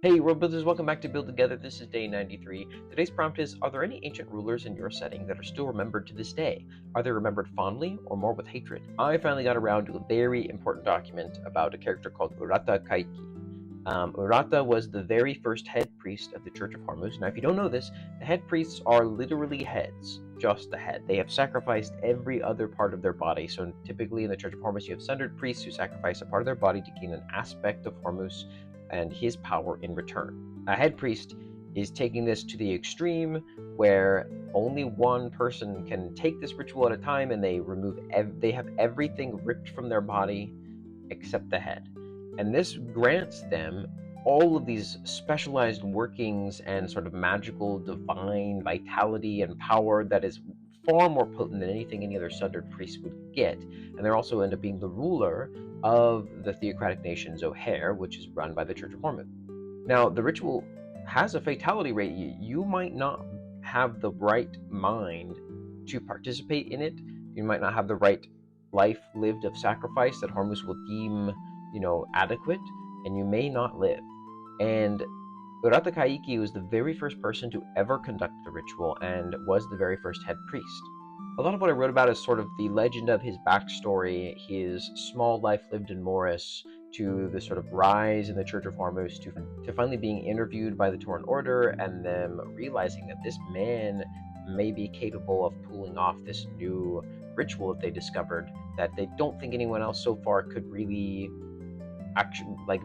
Hey world builders, welcome back to Build Together. This is day 93. Today's prompt is, are there any ancient rulers in your setting that are still remembered to this day? Are they remembered fondly or more with hatred? I finally got around to a very important document about a character called Uhrata Kaikki. Uhrata was the very first head priest of the Church of Hormus. Now if you don't know this, the head priests are literally heads, just the head. They have sacrificed every other part of their body. So typically in the Church of Hormus you have sundered priests who sacrifice a part of their body to gain an aspect of Hormus and his power in return. A head priest is taking this to the extreme where only one person can take this ritual at a time, and they have everything ripped from their body except the head. And this grants them all of these specialized workings and sort of magical divine vitality and power that is far more potent than anything any other sundered priest would get. And they also end up being the ruler of the theocratic nation Zohar, which is run by the Church of Hormus. Now, the ritual has a fatality rate. You might not have the right mind to participate in it. You might not have the right life lived of sacrifice that Hormus will deem, adequate, and you may not live. And Uhrata Kaikki was the very first person to ever conduct the ritual and was the very first head priest. A lot of what I wrote about is sort of the legend of his backstory, his small life lived in Morris, to the sort of rise in the Church of Hormus, to finally being interviewed by the Torn Order, and them realizing that this man may be capable of pulling off this new ritual that they discovered that they don't think anyone else so far could really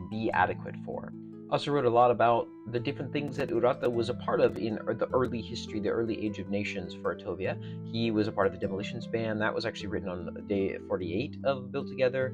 be adequate for. I also wrote a lot about the different things that Uhrata was a part of in the early history, the early age of nations for Atovia. He was a part of the demolitions ban. That was actually written on day 48 of Built Together.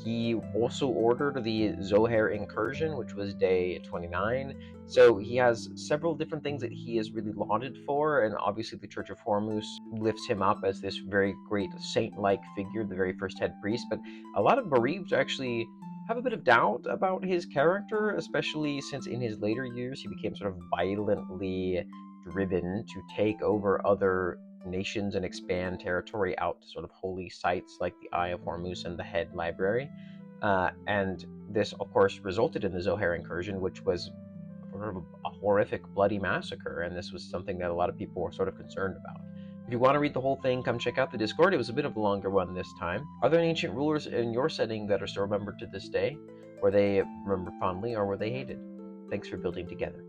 He also ordered the Zohar incursion, which was day 29. So he has several different things that he is really lauded for, and obviously the Church of Hormus lifts him up as this very great saint-like figure, the very first head priest. But a lot of bereaved actually have a bit of doubt about his character, especially since in his later years he became sort of violently driven to take over other nations and expand territory out to sort of holy sites like the Eye of Hormus and the Head Library. And this, of course, resulted in the Zohar incursion, which was sort of a horrific, bloody massacre, and this was something that a lot of people were sort of concerned about. If you want to read the whole thing, come check out the Discord. It was a bit of a longer one this time. Are there any ancient rulers in your setting that are still remembered to this day? Were they remembered fondly or were they hated? Thanks for building together.